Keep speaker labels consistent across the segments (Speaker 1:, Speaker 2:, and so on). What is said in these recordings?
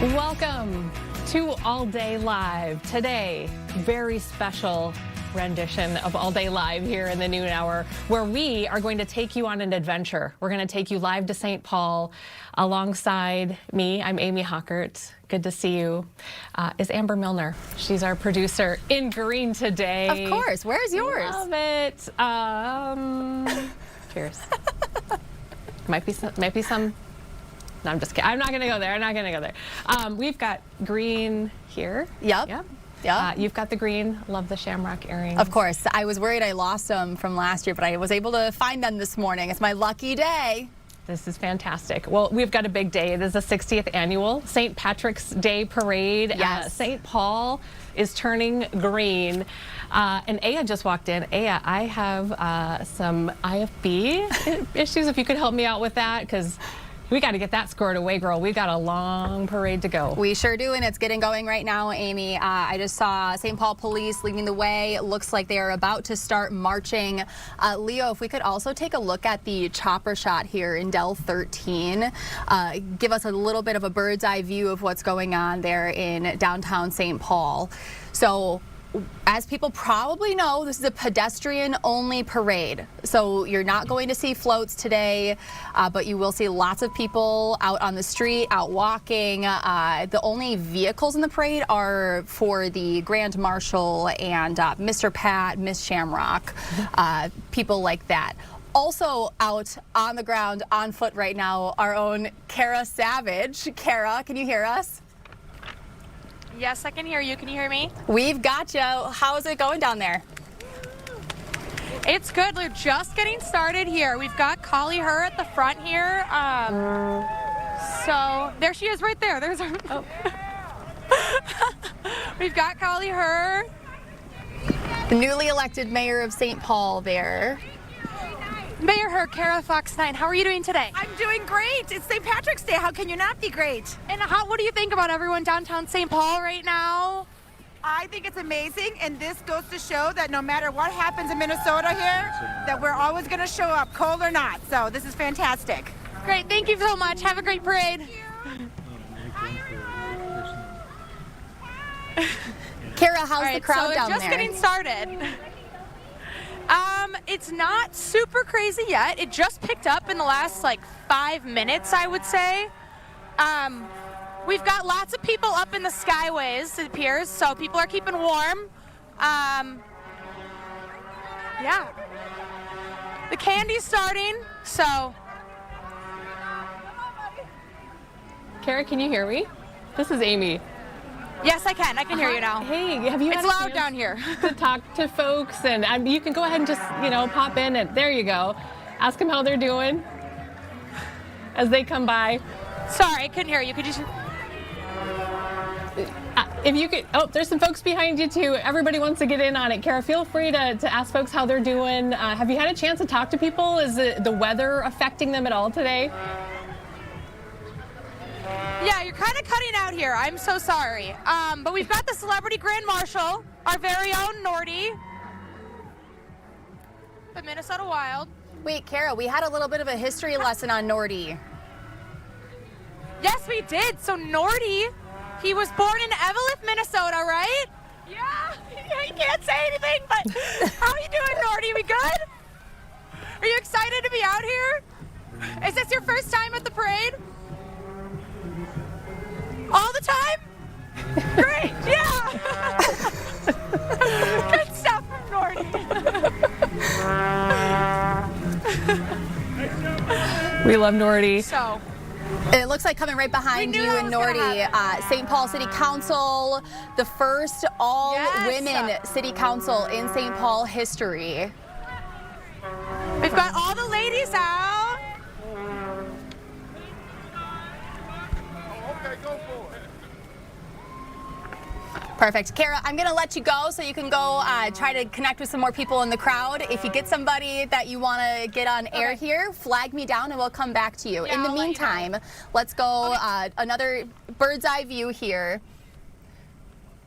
Speaker 1: Welcome to All Day Live. Today, very special rendition of All Day Live here in the noon hour, where we are going to take you on an adventure. We're going to take you live to St. Paul alongside me. I'm Amy Hockert. Good to see you. Is Amber Milner. She's our producer in green today.
Speaker 2: Of course. Where's yours?
Speaker 1: Love it. Cheers. Might be some. No, I'm just kidding. I'm not going to go there. I'm not going to go there. We've got green here.
Speaker 2: Yep.
Speaker 1: You've got the green. Love the shamrock earrings.
Speaker 2: Of course. I was worried I lost them from last year, but I was able to find them this morning. It's my lucky day.
Speaker 1: This is fantastic. Well, we've got a big day. It is the 60th annual St. Patrick's Day Parade.
Speaker 2: Yes.
Speaker 1: St. Paul is turning green. And Aya just walked in. Aya, I have some IFB issues, if you could help me out with that, because we got to get that squared away, girl. We've got a long parade to go.
Speaker 2: We sure do, and it's getting going right now, Amy. I just saw St. Paul police leading the way. It looks like they are about to start marching. Leo, if we could also take a look at the chopper shot here in Dell 13. Give us a little bit of a bird's eye view of what's going on there in downtown St. Paul. So, as people probably know, this is a pedestrian-only parade. So you're not going to see floats today, but you will see lots of people out on the street, out walking. The only vehicles in the parade are for the Grand Marshal and Mr. Pat, Miss Shamrock, people like that. Also out on the ground, on foot right now, our own Kara Savage. Kara, can you hear us?
Speaker 3: Yes, I can hear you. Can you hear me?
Speaker 2: We've got you. How's it going down there?
Speaker 3: It's good. We're just getting started here. We've got Collie Her at the front here. So there she is right there. There's her. Oh. We've got Collie Her.
Speaker 2: The newly elected mayor of St. Paul there.
Speaker 3: Mayor Her, Kara Fox 9. How are you doing today?
Speaker 4: I'm doing great. It's St. Patrick's Day. How can you not be great?
Speaker 3: And what do you think about everyone downtown St. Paul right now?
Speaker 4: I think it's amazing, and this goes to show that no matter what happens in Minnesota here, that we're always going to show up, cold or not. So this is fantastic.
Speaker 3: Great. Thank you so much. Have a great parade.
Speaker 2: Kara, how's the crowd down there?
Speaker 3: Just getting started. It's not super crazy yet. It just picked up in the last 5 minutes, I would say. We've got lots of people up in the Skyways, it appears, so people are keeping warm. Yeah. The candy's starting, so.
Speaker 1: Kara, can you hear me? This is Amy.
Speaker 3: Yes, I can. I can hear you now.
Speaker 1: Hey, have you had
Speaker 3: It's
Speaker 1: a
Speaker 3: loud
Speaker 1: chance
Speaker 3: down here.
Speaker 1: to talk to folks? And you can go ahead and just, pop in and there you go. Ask them how they're doing as they come by.
Speaker 3: Sorry, I couldn't hear you. Could you?
Speaker 1: If you could, there's some folks behind you too. Everybody wants to get in on it. Kara, feel free to ask folks how they're doing. Have you had a chance to talk to people? Is the weather affecting them at all today?
Speaker 3: Yeah, you're kind of cutting out here. I'm so sorry. But we've got the celebrity Grand Marshal, our very own Nordy, the Minnesota Wild.
Speaker 2: Wait, Kara, we had a little bit of a history lesson on Nordy.
Speaker 3: Yes, we did. So Nordy, he was born in Evelyn, Minnesota, right? Yeah, he can't say anything, but how are you doing, Nordy? We good? Are you excited to be out here? Is this your first time at the parade? All the time? Great, yeah. Good stuff from Nordy.
Speaker 1: We love Nordy.
Speaker 3: So,
Speaker 2: It looks like coming right behind you and Nordy, St. Paul City Council, the first all-women city council in St. Paul history.
Speaker 3: we've got all the ladies out.
Speaker 2: Perfect. Kara, I'm going to let you go so you can go try to connect with some more people in the crowd. If you get somebody that you want to get on air here, flag me down and we'll come back to you.
Speaker 3: Yeah,
Speaker 2: in the
Speaker 3: I'll let you
Speaker 2: meantime,
Speaker 3: know.
Speaker 2: let's go another bird's eye view here.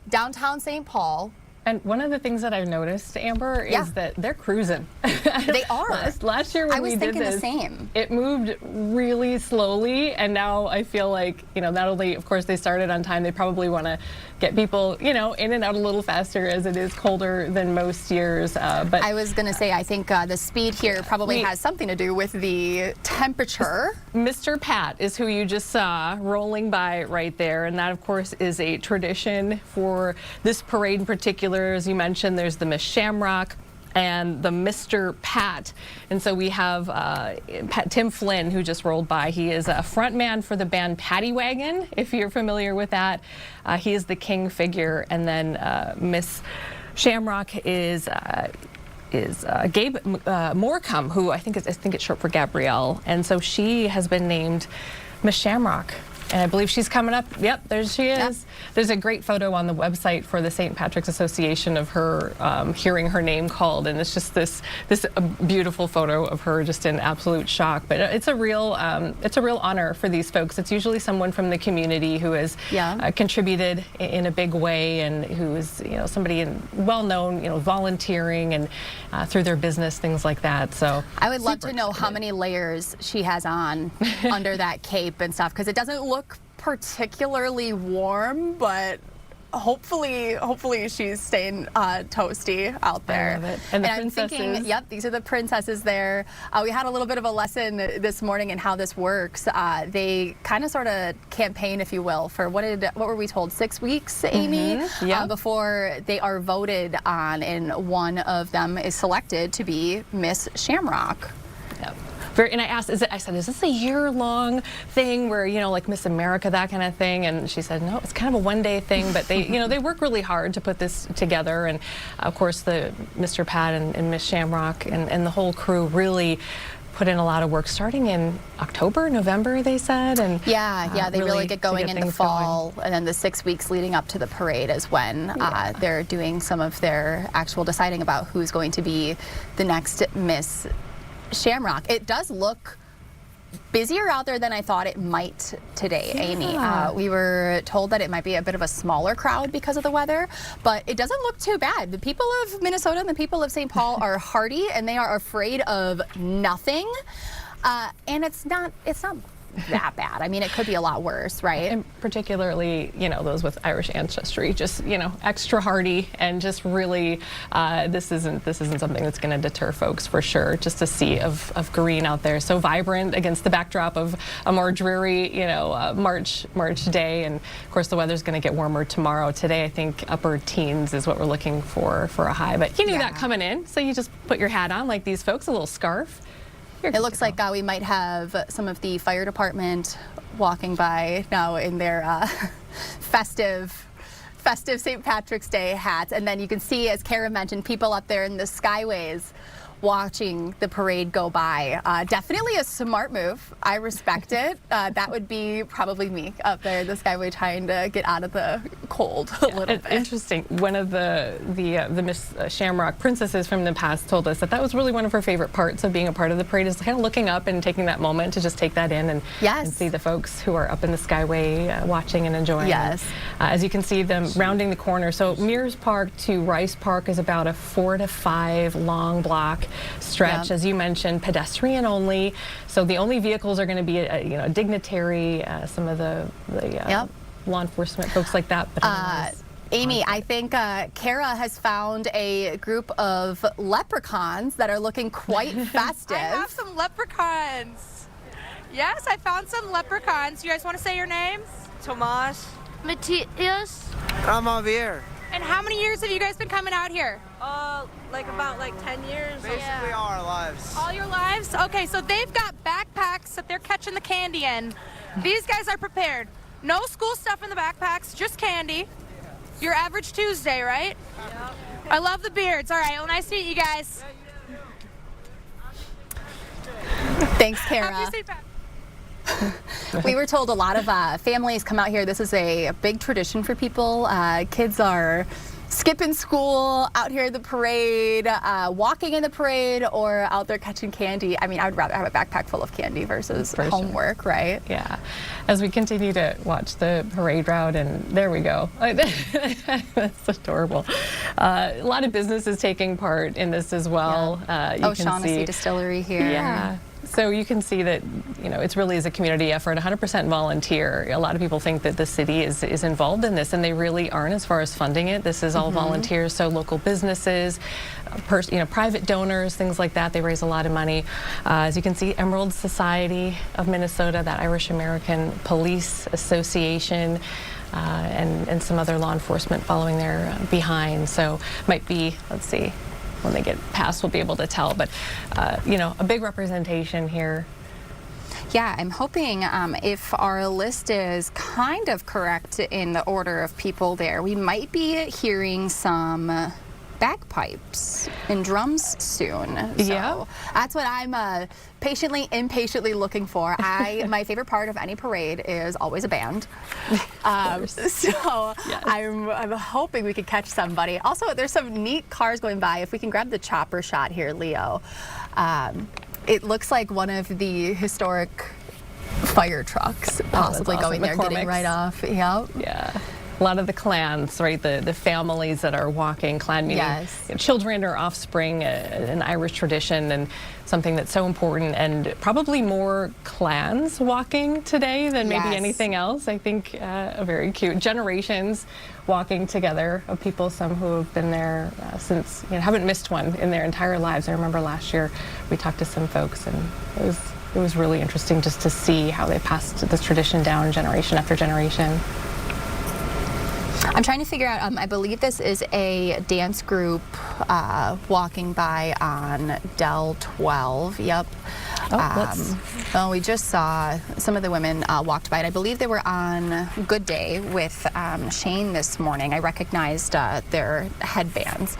Speaker 2: Downtown St. Paul.
Speaker 1: And one of the things that I've noticed, Amber,
Speaker 2: Yeah.
Speaker 1: is that they're cruising.
Speaker 2: They are.
Speaker 1: Last year when
Speaker 2: I was
Speaker 1: we did
Speaker 2: thinking
Speaker 1: this,
Speaker 2: the same.
Speaker 1: it moved really slowly, and now I feel like, not only, of course, they started on time, they probably want to get people, in and out a little faster as it is colder than most years. But
Speaker 2: I was going to say, I think the speed here probably has something to do with the temperature.
Speaker 1: Mr. Pat is who you just saw rolling by right there, and that, of course, is a tradition for this parade in particular. As you mentioned, there's the Miss Shamrock and the Mr. Pat. And so we have Tim Flynn, who just rolled by. He is a front man for the band Paddy Wagon, if you're familiar with that. He is the king figure. And then Miss Shamrock is Gabe Morecambe, who I think it's short for Gabrielle. And so she has been named Miss Shamrock. And I believe she's coming up. Yep, there she is. Yep. There's a great photo on the website for the St. Patrick's Association of her hearing her name called, and it's just this beautiful photo of her just in absolute shock. But it's a real honor for these folks. It's usually someone from the community who has contributed in a big way, and who is somebody well known, volunteering and through their business, things like that. So
Speaker 2: I would love to know how many layers she has on under that cape and stuff, because it doesn't look particularly warm, but hopefully she's staying toasty out there.
Speaker 1: I love it. And the princesses.
Speaker 2: I'm thinking, yep, these are the princesses there. We had a little bit of a lesson this morning in how this works. They kind of sort of campaign, if you will, for what were we told, 6 weeks, Amy?
Speaker 1: Yep.
Speaker 2: Before they are voted on, and one of them is selected to be Miss Shamrock.
Speaker 1: Yep. And I said, is this a year-long thing where, like Miss America, that kind of thing? And she said, no, it's kind of a one-day thing, but they, they work really hard to put this together. And of course, the Mr. Pat and Miss Shamrock and the whole crew really put in a lot of work starting in October, November, they said. And
Speaker 2: yeah, they really get going in the fall, and then the 6 weeks leading up to the parade is when they're doing some of their actual deciding about who's going to be the next Miss Shamrock. It does look busier out there than I thought it might today, Amy. We were told that it might be a bit of a smaller crowd because of the weather, but it doesn't look too bad. The people of Minnesota and the people of St. Paul are hardy, and they are afraid of nothing. And it's not that bad. I mean, it could be a lot worse, right?
Speaker 1: And particularly, those with Irish ancestry, just, extra hardy, and just really, this isn't something that's going to deter folks for sure. Just a sea of green out there, so vibrant against the backdrop of a more dreary, March day. And of course, the weather's going to get warmer tomorrow. Today, I think upper teens is what we're looking for a high. But you knew that coming in, so you just put your hat on like these folks, a little scarf.
Speaker 2: It looks like we might have some of the fire department walking by now in their festive St. Patrick's Day hats. And then you can see, as Kara mentioned, people up there in the Skyways watching the parade go by. Definitely a smart move. I respect it. That would be probably me up there in the Skyway trying to get out of the cold a little bit.
Speaker 1: Interesting. One of the Miss Shamrock princesses from the past told us that was really one of her favorite parts of being a part of the parade, is kind of looking up and taking that moment to just take that in and see the folks who are up in the Skyway watching and enjoying.
Speaker 2: Yes.
Speaker 1: As you can see them rounding the corner. So Mears Park to Rice Park is about a 4 to 5 long block stretch, as you mentioned, pedestrian only. So the only vehicles are going to be a dignitary, some of the law enforcement folks like that. But
Speaker 2: Amy, I think Kara has found a group of leprechauns that are looking quite festive.
Speaker 3: I have some leprechauns. Yes, I found some leprechauns. You guys want to say your names?
Speaker 5: Tomas.
Speaker 6: Matthias.
Speaker 5: I'm Javier.
Speaker 3: And how many years have you guys been coming out here?
Speaker 5: About 10 years. Basically all our lives.
Speaker 3: All your lives? Okay, so they've got backpacks that they're catching the candy in. These guys are prepared. No school stuff in the backpacks, just candy. Your average Tuesday, right?
Speaker 5: Yep.
Speaker 3: I love the beards. All right, well, nice to meet you guys.
Speaker 2: Thanks, Kara.
Speaker 3: Happy St. Patrick's.
Speaker 2: We were told a lot of families come out here. This is a big tradition for people. Kids are skipping school, out here at the parade, walking in the parade, or out there catching candy. I mean, I would rather have a backpack full of candy versus homework, right?
Speaker 1: Yeah. As we continue to watch the parade route, and there we go. That's adorable. A lot of businesses taking part in this as well. You can
Speaker 2: Shaughnessy Distillery here.
Speaker 1: Yeah. So you can see that, it really is a community effort, 100% volunteer. A lot of people think that the city is involved in this, and they really aren't as far as funding it. This is all volunteers, so local businesses, private donors, things like that. They raise a lot of money. As you can see, Emerald Society of Minnesota, that Irish American Police Association, and some other law enforcement following there behind. So might be, let's see, when they get past, we'll be able to tell. But, a big representation here.
Speaker 2: Yeah, I'm hoping if our list is kind of correct in the order of people there, we might be hearing some bagpipes and drums soon. So that's what I'm impatiently looking for. My favorite part of any parade is always a band. So yes. I'm hoping we could catch somebody. Also, there's some neat cars going by. If we can grab the chopper shot here, Leo. It looks like one of the historic fire trucks possibly going there, getting right off. Yep.
Speaker 1: Yeah. A lot of the clans, right? The families that are walking, clan meaning children or offspring, an Irish tradition, and something that's so important, and probably more clans walking today than maybe anything else. I think very cute. Generations walking together of people, some who have been there since, haven't missed one in their entire lives. I remember last year we talked to some folks, and it was really interesting just to see how they passed this tradition down generation after generation.
Speaker 2: I'm trying to figure out, I believe this is a dance group walking by on Del 12. Yep. We just saw some of the women walked by, and I believe they were on Good Day with Shane this morning. I recognized their headbands,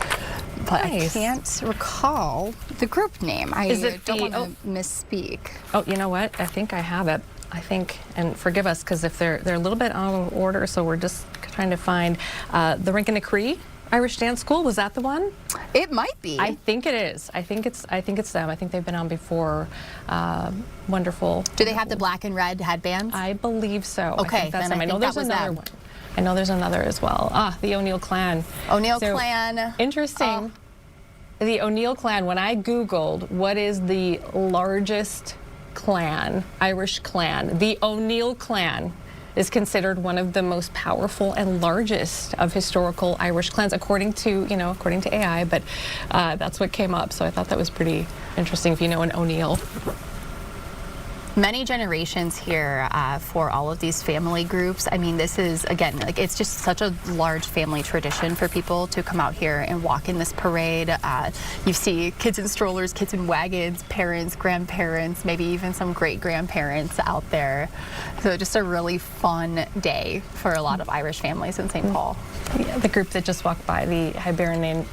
Speaker 2: but I can't recall the group name. I don't want to misspeak.
Speaker 1: Oh, you know what? I think I have it. I think, and forgive us, because if they're a little bit out of order, so we're just trying to find the Rinkin-a-Cree Irish Dance School. Was that the one?
Speaker 2: It might be.
Speaker 1: I think it is. I think it's them. I think they've been on before. Wonderful.
Speaker 2: Do they have the black and red headbands?
Speaker 1: I believe so.
Speaker 2: Okay,
Speaker 1: I think that's
Speaker 2: then
Speaker 1: them. I know there's another one. I know there's another as well. The O'Neill clan.
Speaker 2: O'Neill clan.
Speaker 1: Interesting. The O'Neill clan. When I Googled what is the largest clan, Irish clan, the O'Neill clan is considered one of the most powerful and largest of historical Irish clans, according to AI, but that's what came up. So I thought that was pretty interesting if you know an O'Neill.
Speaker 2: Many generations here for all of these family groups. I mean, this is, again, it's just such a large family tradition for people to come out here and walk in this parade. You see kids in strollers, kids in wagons, parents, grandparents, maybe even some great-grandparents out there. So just a really fun day for a lot of Irish families in St. Paul.
Speaker 1: Yeah, the group that just walked by, the Hibernian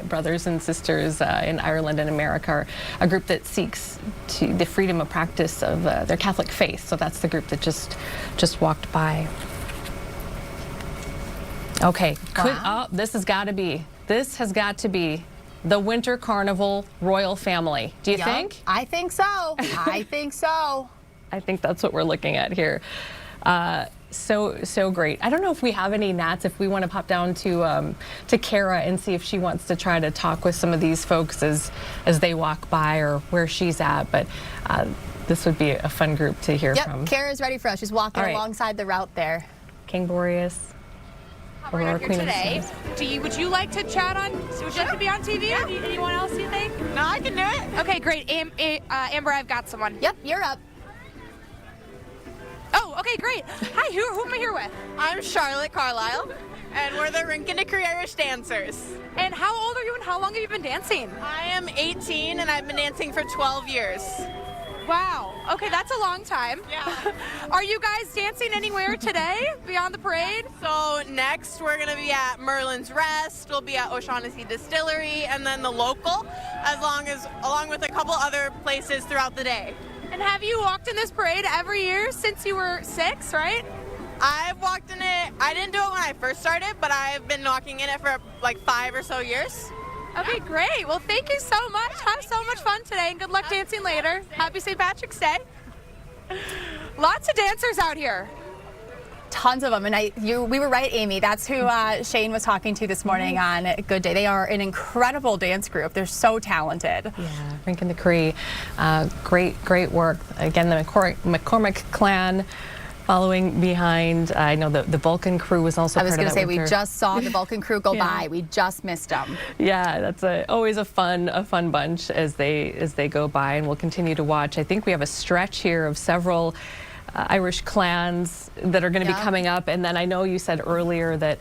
Speaker 1: Brothers and Sisters in Ireland and America, are a group that seeks the freedom of practice of their Catholic faith. So that's the group that just walked by. Okay, this has got to be the Winter Carnival royal family. Do you think?
Speaker 2: I think so. I think so.
Speaker 1: I think that's what we're looking at here. So great. I don't know if we have any Nats, if we want to pop down to Kara and see if she wants to try to talk with some of these folks as they walk by or where she's at, but this would be a fun group to hear from.
Speaker 2: Yep, Kara's ready for us. She's walking alongside the route there.
Speaker 1: King Boreas.
Speaker 3: We're here today. Would you like to chat on? Would you like to be on TV? Yeah. Anyone else you think?
Speaker 5: No, I can do it.
Speaker 3: Okay, great. Amber, I've got someone.
Speaker 2: Yep, you're up.
Speaker 3: Oh, okay, great. Hi, who am I here with?
Speaker 5: I'm Charlotte Carlisle, and we're the Rinkin-a-Cree Irish dancers.
Speaker 3: And how old are you, and how long have you been dancing?
Speaker 5: I am 18, and I've been dancing for 12 years.
Speaker 3: Wow. Okay, that's a long time.
Speaker 5: Yeah.
Speaker 3: Are you guys dancing anywhere today beyond the parade?
Speaker 5: So next we're going to be at Merlin's Rest, we'll be at O'Shaughnessy Distillery, and then the local, along with a couple other places throughout the day.
Speaker 3: And have you walked in this parade every year since you were 6, right?
Speaker 5: I've walked in it. I didn't do it when I first started, but I've been walking in it for like 5 or so years.
Speaker 3: Okay, great. Well, thank you so much. Have so much fun today, and good luck dancing later. Happy St. Patrick's Day. Lots of dancers out here.
Speaker 2: Tons of them, and we were right, Amy. That's who Shane was talking to this morning on Good Day. They are an incredible dance group. They're so talented.
Speaker 1: Yeah, Rink and the Cree, great work. Again, the McCormick clan following behind. I know the Vulcan crew was also.
Speaker 2: I was
Speaker 1: going to
Speaker 2: say we just saw the Vulcan crew go by. We just missed them.
Speaker 1: Yeah, that's always a fun bunch as they go by, and we'll continue to watch. I think we have a stretch here of several Irish clans that are going to be coming up, and then I know you said earlier that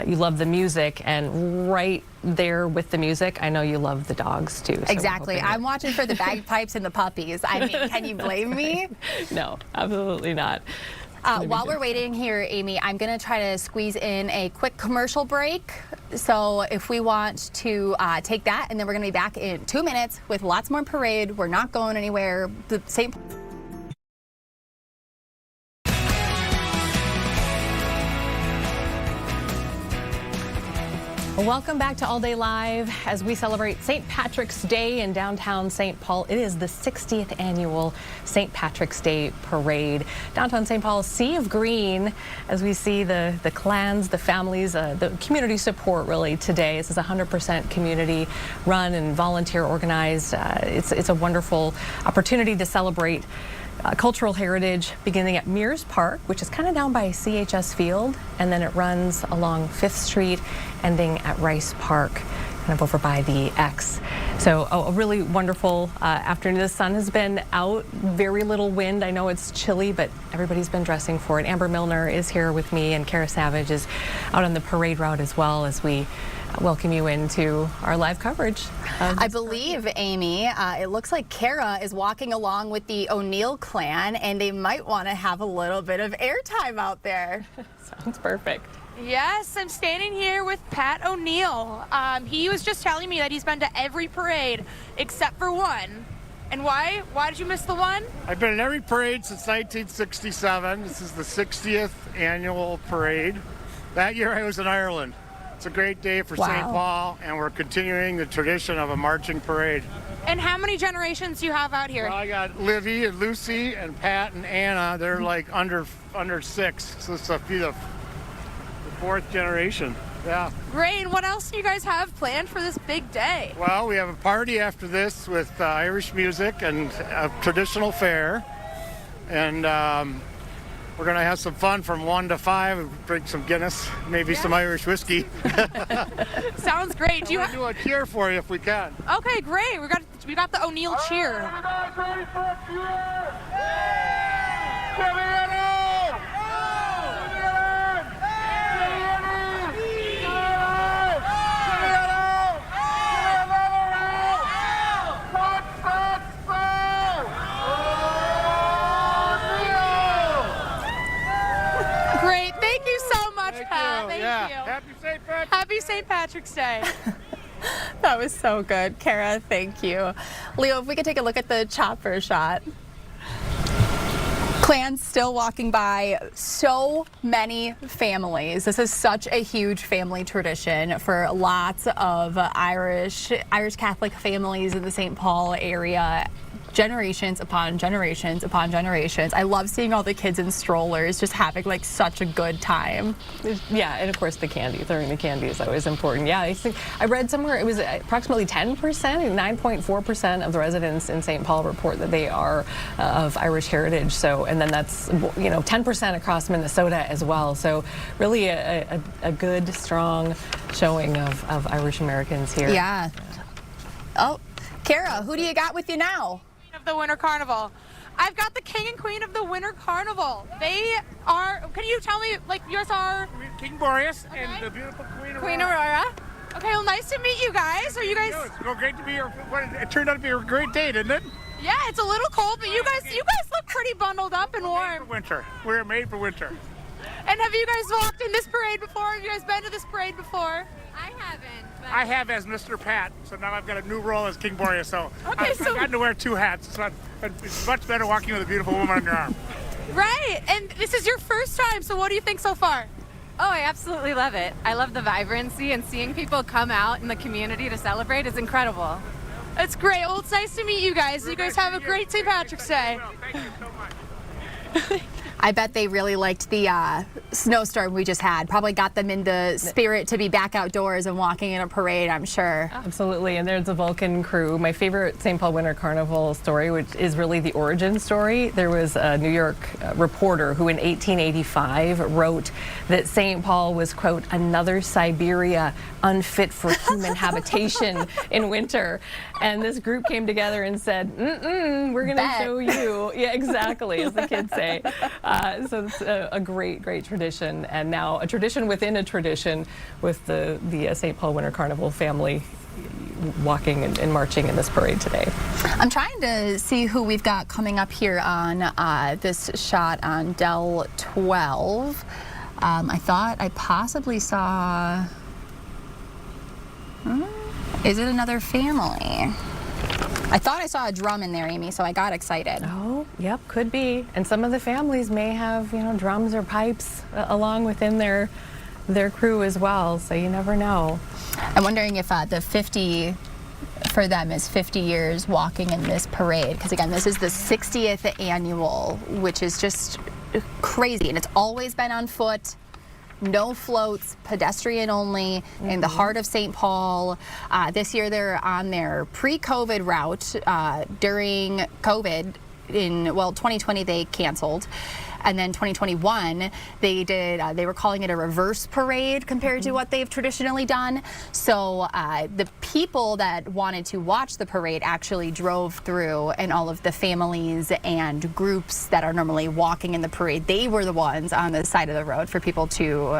Speaker 1: you love the music, and right there with the music, I know you love the dogs too. So
Speaker 2: exactly. I'm watching for the bagpipes and the puppies. I mean, can you blame me?
Speaker 1: No, absolutely not.
Speaker 2: While we're waiting here, Amy, I'm going to try to squeeze in a quick commercial break. So if we want to take that, and then we're going to be back in 2 minutes with lots more parade. We're not going anywhere. The St.
Speaker 1: Welcome back to All Day Live as we celebrate St. Patrick's Day in downtown St. Paul. It is the 60th annual St. Patrick's Day Parade. Downtown St. Paul, sea of green, as we see the clans, the families, the community support really today. This is 100% community run and volunteer organized. It's a wonderful opportunity to celebrate cultural heritage, beginning at Mears Park, which is kind of down by CHS Field, and then it runs along 5th Street, ending at Rice Park, kind of over by the X. So a really wonderful afternoon. The sun has been out, very little wind. I know it's chilly, but everybody's been dressing for it. Amber Milner is here with me, and Kara Savage is out on the parade route as well as we welcome you into our live coverage.
Speaker 2: I believe, Amy, it looks like Kara is walking along with the O'Neill clan, and they might want to have a little bit of airtime out there.
Speaker 1: Sounds perfect.
Speaker 3: Yes, I'm standing here with Pat O'Neill. He was just telling me that he's been to every parade except for one. And why? Why did you miss the one?
Speaker 6: I've been in every parade since 1967. This is the 60th annual parade. That year I was in Ireland. It's a great day for St. Paul, and we're continuing the tradition of a marching parade.
Speaker 3: And how many generations do you have out here?
Speaker 6: Well, I got Livy and Lucy and Pat and Anna. They're like under 6, so it's the 4th generation. Yeah.
Speaker 3: Great. And what else do you guys have planned for this big day?
Speaker 6: Well, we have a party after this with Irish music and a traditional fair, and we're going to have some fun from 1 to 5, drink some Guinness, maybe some Irish whiskey.
Speaker 3: Sounds great.
Speaker 6: We'll do a cheer for you if we can.
Speaker 3: Okay, great. We got the O'Neill cheer.
Speaker 6: Are you guys ready for a cheer?
Speaker 3: Great. Thank you so much, Pat. Thank you.
Speaker 6: Happy St. Patrick's
Speaker 3: Happy St. Patrick's Day.
Speaker 2: That was so good, Kara. Thank you. Leo, if we could take a look at the chopper shot. Clans still walking by. So many families. This is such a huge family tradition for lots of Irish Catholic families in the St. Paul area. Generations upon generations upon generations. I love seeing all the kids in strollers just having like such a good time.
Speaker 1: Yeah, and of course the candy. Throwing the candy is always important. Yeah, I think I read somewhere it was approximately 10%, 9.4% of the residents in St. Paul report that they are of Irish heritage. So, and then that's 10% across Minnesota as well. So, really a good, strong showing of Irish Americans here.
Speaker 2: Yeah. Oh, Kara, who do you got with you now?
Speaker 3: Of the Winter Carnival. I've got the King and Queen of the Winter Carnival. They are, can you tell me, like, yours are?
Speaker 6: King Boreas and the beautiful Queen Aurora.
Speaker 3: Queen Aurora. Okay, well, nice to meet you guys. Are you guys?
Speaker 6: It's so great to be here. It turned out to be a great day, didn't it?
Speaker 3: Yeah, it's a little cold, but you guys look pretty bundled up and warm.
Speaker 6: For winter. We're made for winter.
Speaker 3: And have you guys walked in this parade before? Have you guys been to this parade before?
Speaker 7: I haven't. But
Speaker 6: I have as Mr. Pat, so now I've got a new role as King Boreas. So
Speaker 3: Okay,
Speaker 6: I've
Speaker 3: so-
Speaker 6: gotten to wear 2 hats. It's much better walking with a beautiful woman on your arm.
Speaker 3: Right, and this is your first time, so what do you think so far?
Speaker 7: Oh, I absolutely love it. I love the vibrancy, and seeing people come out in the community to celebrate is incredible.
Speaker 3: It's great. Well, it's nice to meet you guys. You guys have a great St. Patrick's Day.
Speaker 5: Thank you so much.
Speaker 2: I bet they really liked the snowstorm we just had. Probably got them in the spirit to be back outdoors and walking in a parade, I'm sure.
Speaker 1: Absolutely, and there's the Vulcan crew. My favorite St. Paul Winter Carnival story, which is really the origin story. There was a New York reporter who in 1885 wrote that St. Paul was, quote, another Siberia unfit for human habitation in winter. And this group came together and said, we're going to show you. Yeah, exactly, as the kids say. So it's a great, great tradition, and now a tradition within a tradition with the St. Paul Winter Carnival family walking and marching in this parade today.
Speaker 2: I'm trying to see who we've got coming up here on this shot on Del 12. I thought I possibly saw... Is it another family? I thought I saw a drum in there, Amy, so I got excited.
Speaker 1: Oh, yep, could be. And some of the families may have, drums or pipes along within their crew as well, so you never know.
Speaker 2: I'm wondering if the 50 for them is 50 years walking in this parade, because again, this is the 60th annual, which is just crazy, and it's always been on foot. No floats, pedestrian only, in the heart of St. Paul. This year they're on their pre-COVID route. During COVID, in 2020 they canceled. And then 2021, they were calling it a reverse parade compared to what they've traditionally done. So the people that wanted to watch the parade actually drove through, and all of the families and groups that are normally walking in the parade, they were the ones on the side of the road for people to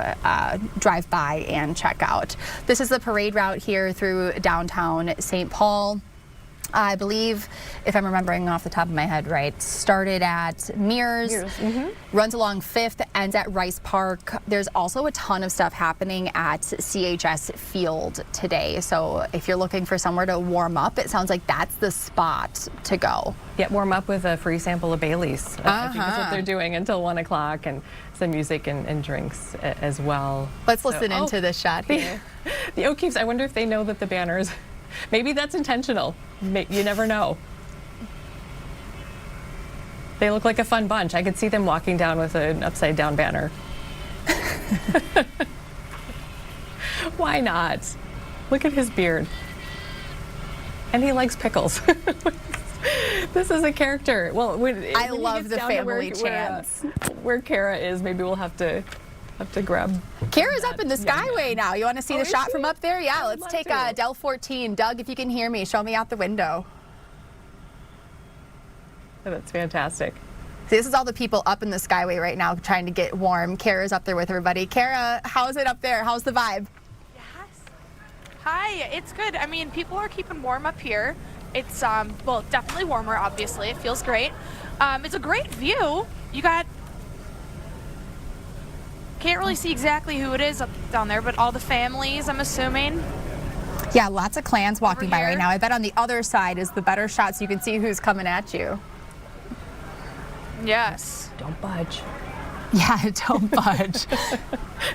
Speaker 2: drive by and check out. This is the parade route here through downtown St. Paul. I believe, if I'm remembering off the top of my head right, started at Mears, runs along 5th, ends at Rice Park. There's also a ton of stuff happening at CHS Field today. So if you're looking for somewhere to warm up, it sounds like that's the spot to go.
Speaker 1: Yeah, warm up with a free sample of Bailey's. I think that's what they're doing until 1 o'clock, and some music and drinks as well.
Speaker 2: Let's listen into this shot here.
Speaker 1: The O'Keefes, I wonder if they know that the banners... Maybe that's intentional. You never know. They look like a fun bunch. I could see them walking down with an upside down banner. Why not? Look at his beard. And he likes pickles. This is a character. Well,
Speaker 2: I love the family chants.
Speaker 1: Where Kara is, maybe we'll have to grab.
Speaker 2: Kara's up in the Skyway now. You want to see the shot from up there? Yeah, let's take Del 14. Doug, if you can hear me, show me out the window.
Speaker 1: Oh, that's fantastic.
Speaker 2: See, this is all the people up in the Skyway right now trying to get warm. Kara's up there with everybody. Kara, how's it up there? How's the vibe?
Speaker 3: Yes. Hi, it's good. I mean, people are keeping warm up here. It's, well, definitely warmer, obviously. It feels great. It's a great view. You got... Can't really see exactly who it is up down there, but all the families, I'm assuming.
Speaker 2: Yeah, lots of clans walking by right now. I bet on the other side is the better shot so you can see who's coming at you.
Speaker 3: Yes.
Speaker 1: Don't budge.
Speaker 2: Yeah, don't budge.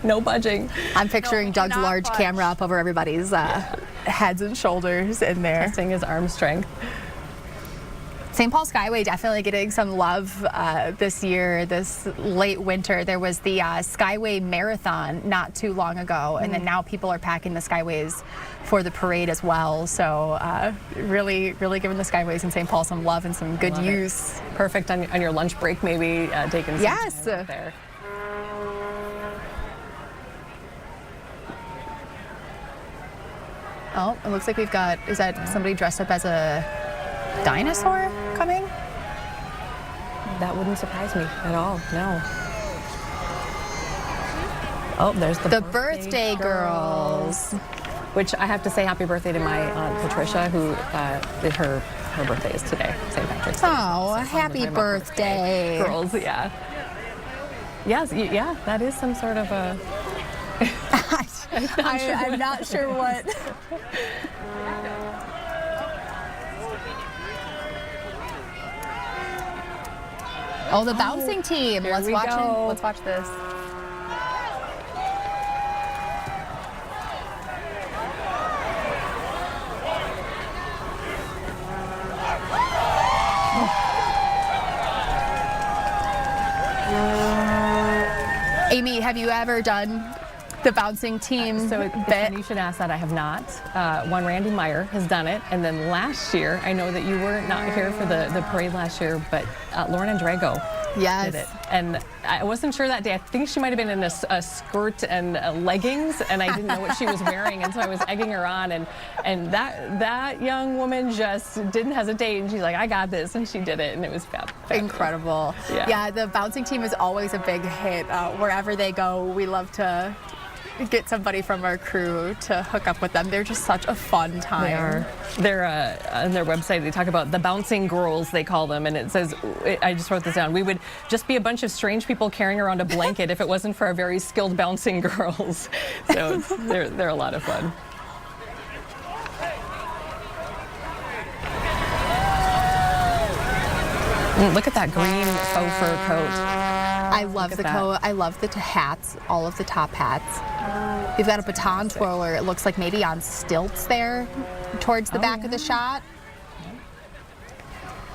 Speaker 1: No budging.
Speaker 2: I'm picturing Doug's large camera up over everybody's heads and shoulders in there.
Speaker 1: Testing his arm strength.
Speaker 2: St. Paul Skyway definitely getting some love this year, this late winter. There was the Skyway Marathon not too long ago, and then now people are packing the Skyways for the parade as well. So really, really giving the Skyways in St. Paul some love and some good use.
Speaker 1: Perfect on your lunch break, maybe taking some time out there.
Speaker 2: Oh, it looks like we've got, is that somebody dressed up as a dinosaur coming?
Speaker 1: That wouldn't surprise me at all, no. Oh, there's the
Speaker 2: birthday girls.
Speaker 1: Which I have to say happy birthday to my Aunt Patricia, who her birthday is today, St. Patrick's Day.
Speaker 2: Oh, so happy birthday.
Speaker 1: Girls, yeah. Yes, yeah, that is some sort of a...
Speaker 2: I'm not sure what... Oh, the bouncing team.
Speaker 1: Here
Speaker 2: Let's
Speaker 1: we go.
Speaker 2: Let's watch this. Amy, have you ever done the bouncing team bit?
Speaker 1: You should ask that. I have not. One Randy Meyer has done it, and then last year, I know that you were not here for the parade last year, but Lauren Andrago did it. And I wasn't sure that day. I think she might have been in a skirt and leggings, and I didn't know what she was wearing, and so I was egging her on, and that young woman just didn't hesitate, and she's like, I got this, and she did it, and it was fabulous.
Speaker 2: Incredible. Yeah, the bouncing team is always a big hit. Wherever they go, we love to get somebody from our crew to hook up with them. They're just such a fun time.
Speaker 1: They are. They're on their website, they talk about the bouncing girls, they call them, and it says, I just wrote this down, we would just be a bunch of strange people carrying around a blanket if it wasn't for our very skilled bouncing girls. So they're a lot of fun. Look at that green faux fur coat.
Speaker 2: I love the coat. I love the hats, all of the top hats. You've got a baton twirler. It looks like maybe on stilts there towards the back of the shot.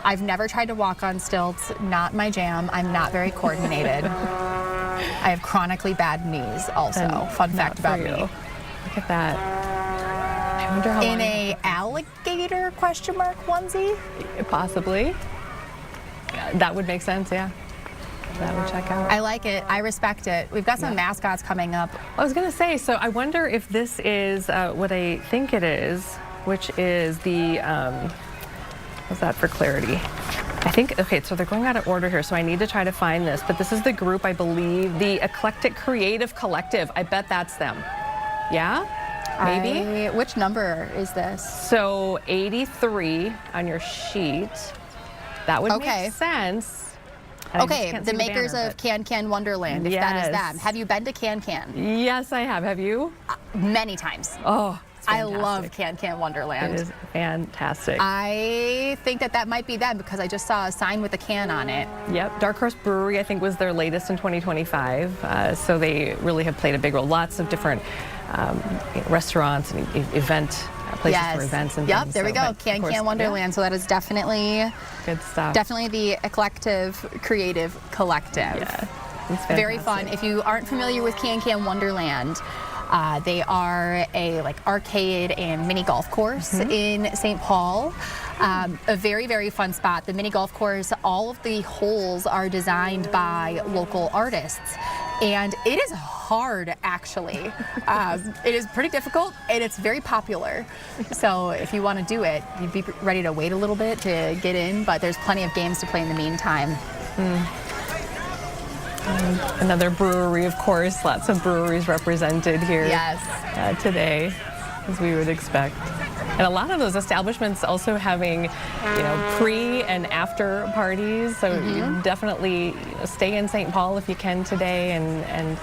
Speaker 2: I've never tried to walk on stilts. Not my jam. I'm not very coordinated. I have chronically bad knees also. Fun fact about me.
Speaker 1: Look at that. I wonder how
Speaker 2: in a alligator question mark onesie?
Speaker 1: Possibly. That would make sense, yeah. That would check out.
Speaker 2: I like it. I respect it. We've got some mascots coming up.
Speaker 1: I was going to say, so I wonder if this is what I think it is, which is the, what's that for clarity? I think, okay, so they're going out of order here, so I need to try to find this, but this is the group, I believe, the Eclectic Creative Collective. I bet that's them. Yeah? Maybe?
Speaker 2: Which number is this?
Speaker 1: So 83 on your sheet. That would make sense.
Speaker 2: Okay, the makers of Can Wonderland, if that is them. Have you been to Can?
Speaker 1: Yes, I have. Have you?
Speaker 2: Many times.
Speaker 1: Oh,
Speaker 2: I love Can Wonderland.
Speaker 1: It is fantastic.
Speaker 2: I think that might be them because I just saw a sign with a can on it.
Speaker 1: Yep, Dark Horse Brewery, I think, was their latest in 2025. So they really have played a big role. Lots of different restaurants and places for events and things.
Speaker 2: Yep, there we go. Can Wonderland. So that is definitely
Speaker 1: good stuff.
Speaker 2: Definitely the Eclectic Creative Collective.
Speaker 1: Yeah, it's
Speaker 2: very fun. If you aren't familiar with Can Wonderland, they are a arcade and mini golf course in St. Paul. A very, very fun spot. The mini golf course, all of the holes are designed by local artists. And it is hard, actually. It is pretty difficult, and it's very popular. So if you want to do it, you'd be ready to wait a little bit to get in, but there's plenty of games to play in the meantime.
Speaker 1: Another brewery, of course. Lots of breweries represented here today, as we would expect. And a lot of those establishments also having, pre and after parties. So you definitely stay in St. Paul if you can today and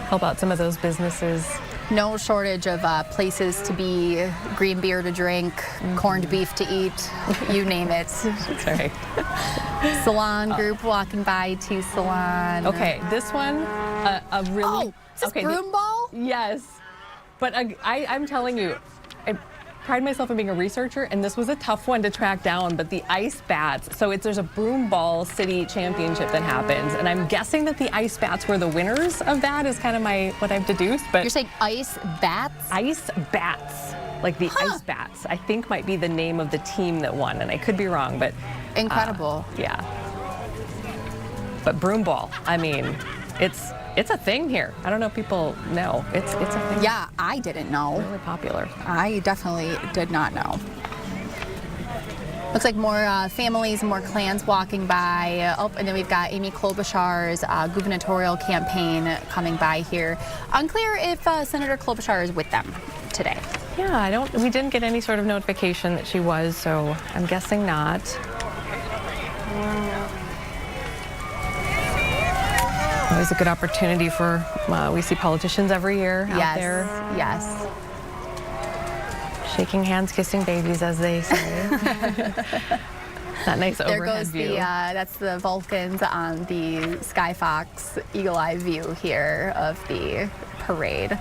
Speaker 1: help out some of those businesses.
Speaker 2: No shortage of places to be, green beer to drink, corned beef to eat, you name it.
Speaker 1: That's right.
Speaker 2: Salon group walking by to salon.
Speaker 1: Okay, this one, a really...
Speaker 2: is this broom ball?
Speaker 1: Yes. But I'm telling you, I pride myself on being a researcher, and this was a tough one to track down, but the ice bats, so there's a broom ball city championship that happens, and I'm guessing that the ice bats were the winners of that is kind of what I've deduced. But
Speaker 2: you're saying ice bats?
Speaker 1: Ice bats, like the ice bats, I think might be the name of the team that won, and I could be wrong, but...
Speaker 2: Incredible.
Speaker 1: Yeah. But broom ball, I mean, it's a thing here. I don't know if people know. It's a thing.
Speaker 2: Yeah, I didn't know.
Speaker 1: Really popular.
Speaker 2: I definitely did not know. Looks like more families, more clans walking by. Oh, and then we've got Amy Klobuchar's gubernatorial campaign coming by here. Unclear if Senator Klobuchar is with them today.
Speaker 1: Yeah, we didn't get any sort of notification that she was, so I'm guessing not. Always a good opportunity for, we see politicians every year out there.
Speaker 2: Yes.
Speaker 1: Shaking hands, kissing babies, as they say. That nice
Speaker 2: There
Speaker 1: overhead
Speaker 2: goes
Speaker 1: view.
Speaker 2: that's the Vulcans on the Skyfox Eagle Eye view here of the parade.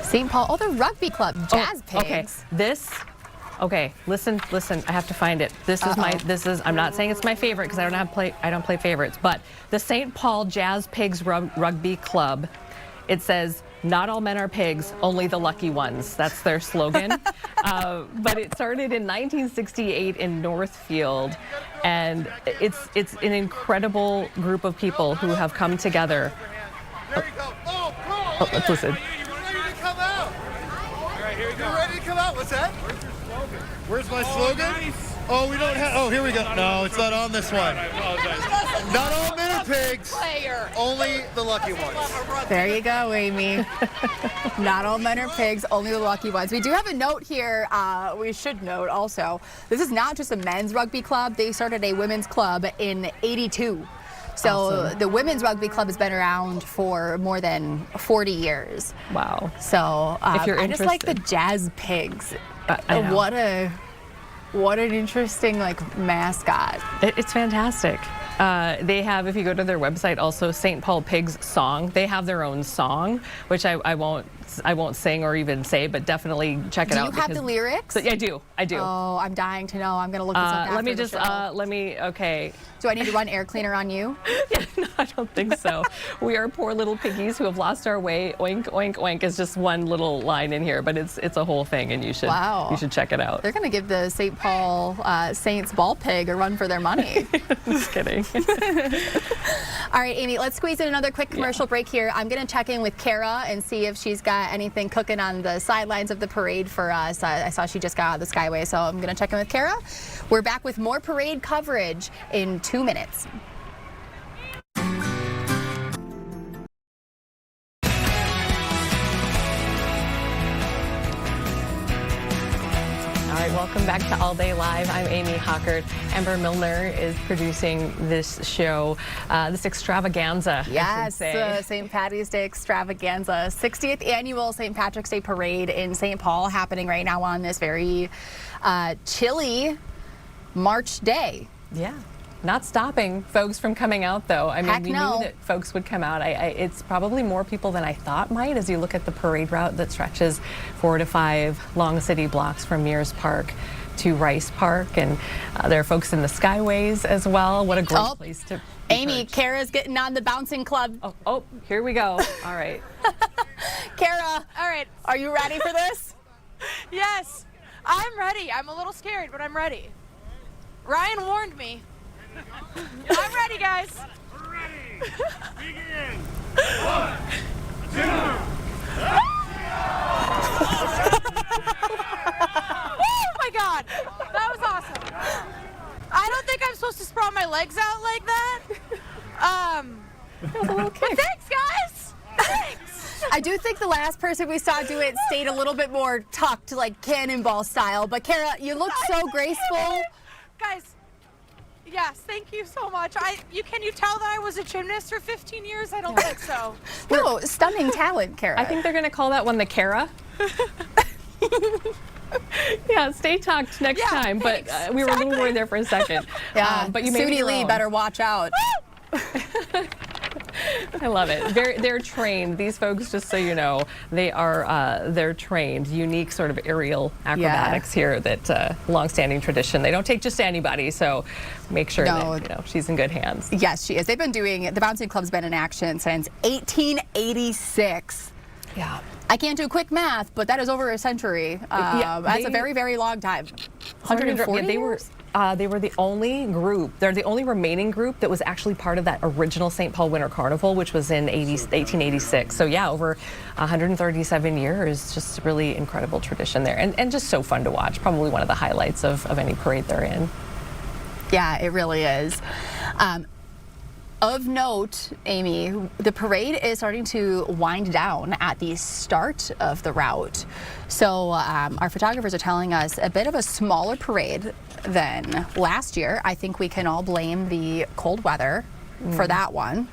Speaker 2: St. Paul, the Rugby Club, Jazz Pigs.
Speaker 1: Okay, listen, I have to find it. I'm not saying it's my favorite because I don't play favorites, but the St. Paul Jazz Pigs Rugby Club, it says, "Not all men are pigs, only the lucky ones." That's their slogan. But it started in 1968 in Northfield, and it's an incredible group of people who have come together. Oh, let's listen.
Speaker 8: You ready to come out? What's that? Where's my slogan? Oh, we don't have. Oh, here we go. No, it's not on this one. Not all men are pigs. Only the lucky ones.
Speaker 2: There you go, Amy. Not all men are pigs, only the lucky ones. We do have a note here. We should note also, this is not just a men's rugby club. They started a women's club in '82. So
Speaker 1: Awesome.
Speaker 2: The women's rugby club has been around for more than 40 years.
Speaker 1: Wow.
Speaker 2: So
Speaker 1: If you're
Speaker 2: I just like the
Speaker 1: interested.
Speaker 2: Jazz Pigs.
Speaker 1: I know.
Speaker 2: What an interesting mascot.
Speaker 1: It's fantastic. They have, if you go to their website, also St. Paul Pigs song. They have their own song, which I won't sing or even say, but definitely check it
Speaker 2: Do
Speaker 1: out.
Speaker 2: you have the lyrics?
Speaker 1: Yeah, I do.
Speaker 2: Oh, I'm dying to know. I'm gonna look this up after
Speaker 1: Let me
Speaker 2: the
Speaker 1: just
Speaker 2: show.
Speaker 1: okay.
Speaker 2: Do I need to run air cleaner on you?
Speaker 1: No, I don't think so. We are poor little piggies who have lost our way. Oink, oink, oink is just one little line in here, but it's a whole thing, and you should check it out.
Speaker 2: They're gonna give the St. Paul Saints ball pig a run for their money.
Speaker 1: Just kidding.
Speaker 2: All right, Amy, let's squeeze in another quick commercial break here. I'm gonna check in with Kara and see if she's got anything cooking on the sidelines of the parade for us. I saw she just got out of the Skyway, so I'm gonna check in with Kara. We're back with more parade coverage in 2 minutes.
Speaker 1: All right, welcome back to All Day Live. I'm Amy Hockert. Amber Milner is producing this show, this extravaganza.
Speaker 2: Yes,
Speaker 1: say.
Speaker 2: St. Patty's Day extravaganza, 60th annual St. Patrick's Day parade in St. Paul, happening right now on this very chilly March day.
Speaker 1: Yeah. Not stopping folks from coming out, though. I mean,
Speaker 2: Heck
Speaker 1: we
Speaker 2: no.
Speaker 1: knew that folks would come out. It's probably more people than I thought might, as you look at the parade route that stretches 4 to 5 long city blocks from Mears Park to Rice Park. And there are folks in the Skyways as well. What a great place to be
Speaker 2: Amy,
Speaker 1: perched.
Speaker 2: Kara's getting on the bouncing club.
Speaker 1: Oh, here we go. All right.
Speaker 2: Kara,
Speaker 3: All right.
Speaker 2: are you ready for this?
Speaker 3: Yes, I'm ready. I'm a little scared, but I'm ready. Ryan warned me. I'm ready, guys.
Speaker 6: We're ready. Begin. 1, 2.
Speaker 3: Oh my God, that was awesome. I don't think I'm supposed to sprawl my legs out like that. But thanks, guys. Thanks.
Speaker 2: I do think the last person we saw do it stayed a little bit more tucked, like cannonball style. But Kara, you look so graceful.
Speaker 3: Guys, yes, thank you so much. Can you tell that I was a gymnast for 15 years? I don't think so.
Speaker 2: No, stunning talent, Kara.
Speaker 1: I think they're going to call that one the Kara. Yeah, stay tucked next time. But we were a little worried there for a second.
Speaker 2: Yeah,
Speaker 1: but you made it
Speaker 2: Sudie
Speaker 1: your
Speaker 2: Lee
Speaker 1: own.
Speaker 2: better watch out.
Speaker 1: I love it. They're trained. These folks, just so you know, they're trained. Unique sort of aerial acrobatics here. That long-standing tradition. They don't take just anybody. So make sure that she's in good hands.
Speaker 2: Yes, she is. They've been doing, the bouncing club's been in action since 1886.
Speaker 1: Yeah.
Speaker 2: I can't do quick math, but that is over a century. That's a very, very long time. 140 years?
Speaker 1: They were the only group, they're the only remaining group that was actually part of that original St. Paul Winter Carnival, which was in 1886. So yeah, over 137 years, just really incredible tradition there. And just so fun to watch. Probably one of the highlights of any parade they're in.
Speaker 2: Yeah, it really is. Of note, Amy, the parade is starting to wind down at the start of the route. So our photographers are telling us a bit of a smaller parade than last year. I think we can all blame the cold weather for that one.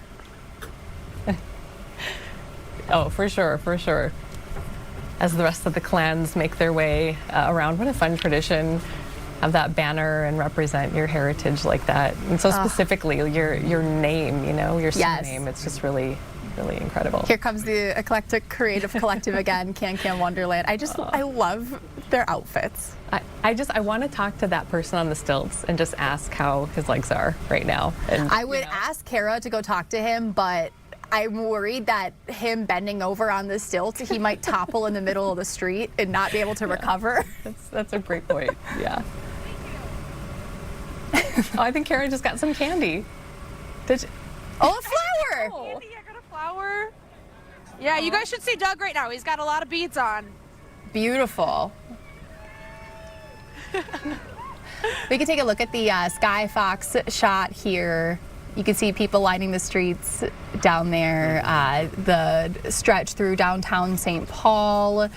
Speaker 1: Oh, for sure, for sure. As the rest of the clans make their way around. What a fun tradition. have that banner and represent your heritage like that. And so specifically your name, you know, your surname, it's just really incredible.
Speaker 2: Here comes the eclectic creative collective again, Can Wonderland. I love their outfits.
Speaker 1: I want to talk to that person on the stilts and just ask how his legs are right now. And
Speaker 2: I would ask Kara to go talk to him, but I'm worried that him bending over on the stilts, he might topple in the middle of the street and not be able to recover.
Speaker 1: That's a great point. Yeah. I think Kara just got some candy. Did you?
Speaker 2: Oh, a flower!
Speaker 3: I got a flower. Yeah, you guys should see Doug right now. He's got a lot of beads on.
Speaker 2: Beautiful. We can take a look at the Sky Fox shot here. You can see people lining the streets down there, the stretch through downtown St. Paul.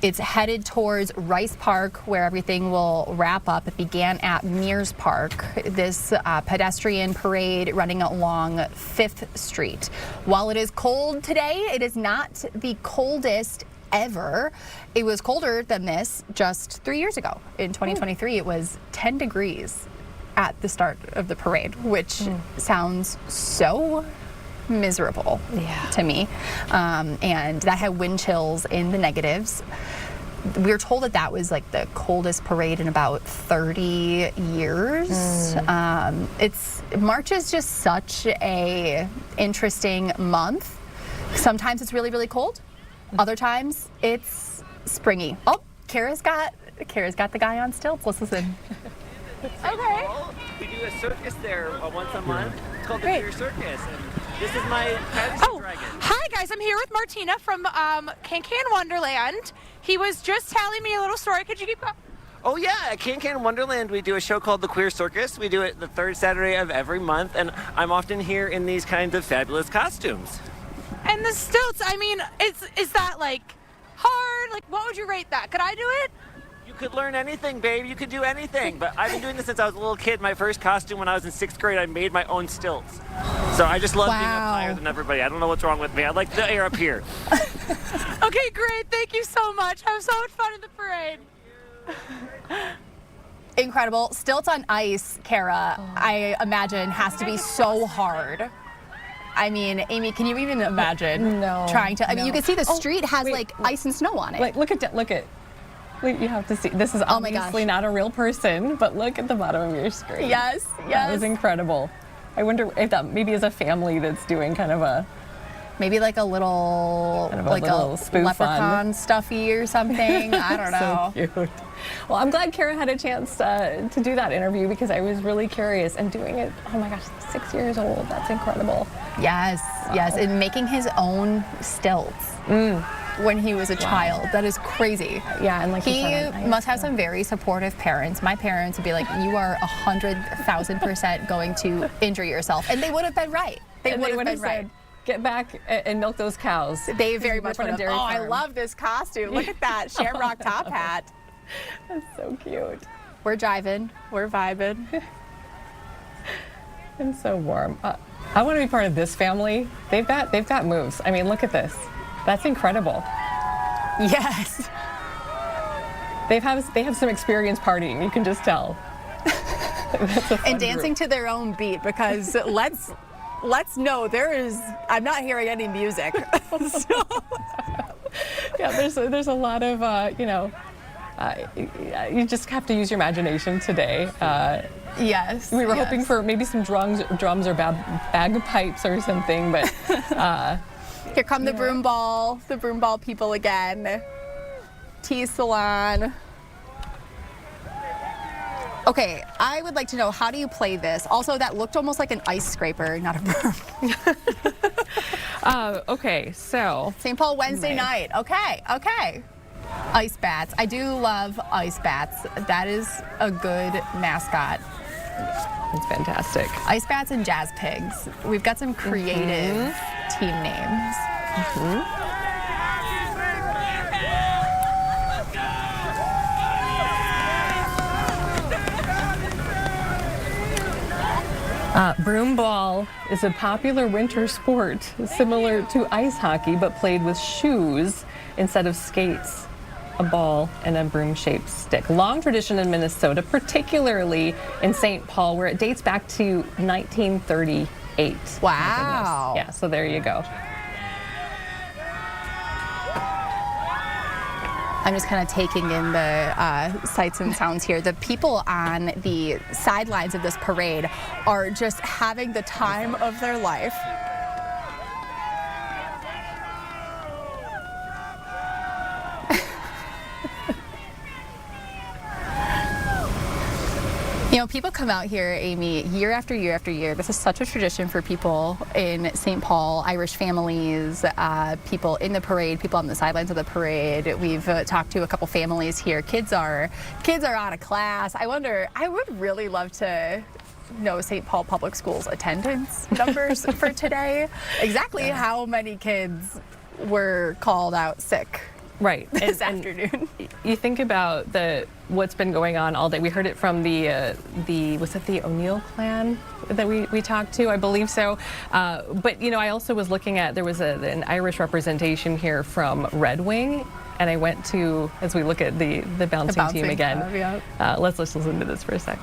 Speaker 2: It's headed towards Rice Park, where everything will wrap up. It began at Mears Park, this pedestrian parade running along 5th Street. While it is cold today, it is not the coldest ever. It was colder than this just 3 years ago. In 2023, it was 10 degrees at the start of the parade, which sounds so miserable to me. And that had wind chills in the negatives. We were told that that was like the coldest parade in about 30 years. March is just such a interesting month. Sometimes it's really, really cold. Other times it's springy. Oh, Kara's got the guy on stilts. Let's listen.
Speaker 3: Okay.
Speaker 9: We do a circus there once a month. It's called the Queer Circus. And this is my privacy dragon.
Speaker 3: Hi guys, I'm here with Martina from Can Wonderland. He was just telling me a little story. Could you keep going?
Speaker 9: Oh yeah, at Can Wonderland we do a show called the Queer Circus. We do it the third Saturday of every month, and I'm often here in these kinds of fabulous costumes.
Speaker 3: And the stilts, I mean, is that like hard? Like, what would you rate that? Could I do it?
Speaker 9: You could learn anything, babe. You could do anything. But I've been doing this since I was a little kid. My first costume when I was in 6th grade, I made my own stilts. So I just love being up higher than everybody. I don't know what's wrong with me. I like the air up here.
Speaker 3: Okay, great. Thank you so much. Have so much fun in the parade.
Speaker 2: Incredible. Stilts on ice, Kara, I imagine has to be so hard. I mean, Amy, can you even imagine trying to? I mean, you can see the street has like ice and snow on it.
Speaker 1: Like, look at. You have to see. This is obviously not a real person, but look at the bottom of your screen.
Speaker 2: Yes.
Speaker 1: That was incredible. I wonder if that maybe is a family that's doing kind of a.
Speaker 2: Maybe like a little, like
Speaker 1: little
Speaker 2: a
Speaker 1: spoof
Speaker 2: leprechaun stuffy or something. I don't know.
Speaker 1: So cute. Well, I'm glad Kara had a chance to do that interview because I was really curious and doing it. Oh my gosh, 6 years old. That's incredible.
Speaker 2: Yes, yes, and making his own stilts when he was a child. That is crazy.
Speaker 1: Yeah, and like
Speaker 2: he must have some very supportive parents. My parents would be like, "You are 100,000% going to injure yourself," and they would have been right. They would have been right.
Speaker 1: Get back and milk those cows.
Speaker 2: They very much would have. Oh, I love this costume. Look at that shamrock top hat.
Speaker 1: That's so cute.
Speaker 2: We're jiving. We're vibing.
Speaker 1: And so warm. I want to be part of this family. They've got moves. I mean, look at this. That's incredible.
Speaker 2: Yes.
Speaker 1: They have some experience partying. You can just tell.
Speaker 2: And dancing to their own beat because let's know I'm not hearing any music. So.
Speaker 1: Yeah, there's a lot of you just have to use your imagination today.
Speaker 2: Yes.
Speaker 1: We were hoping for maybe some drums or bagpipes or something, but
Speaker 2: here come the broom ball people again. Tea salon. Okay, I would like to know, how do you play this? Also, that looked almost like an ice scraper, not a broom.
Speaker 1: Okay, so
Speaker 2: St. Paul Wednesday night. Okay. Ice bats. I do love ice bats. That is a good mascot.
Speaker 1: It's fantastic.
Speaker 2: Ice bats and jazz pigs. We've got some creative team names.
Speaker 1: Broom ball is a popular winter sport similar to ice hockey, but played with shoes instead of skates. a ball, and a broom-shaped stick. Long tradition in Minnesota, particularly in St. Paul, where it dates back to 1938.
Speaker 2: Wow.
Speaker 1: Yeah, so there you go.
Speaker 2: I'm just kind of taking in the sights and sounds here. The people on the sidelines of this parade are just having the time of their life. You know, people come out here, Amy, year after year after year. This is such a tradition for people in St. Paul, Irish families, people in the parade, people on the sidelines of the parade. We've talked to a couple families here. Kids are out of class. I would really love to know St. Paul Public Schools attendance numbers for today. Exactly how many kids were called out sick
Speaker 1: Right.
Speaker 2: this afternoon.
Speaker 1: You think about what's been going on all day. We heard it from was it the O'Neill clan that we talked to? I believe so. But, you know, I also was looking at, there was an Irish representation here from Red Wing, and I went to, as we look at the bouncing team again,
Speaker 2: club, yeah.
Speaker 1: let's listen to this for a sec.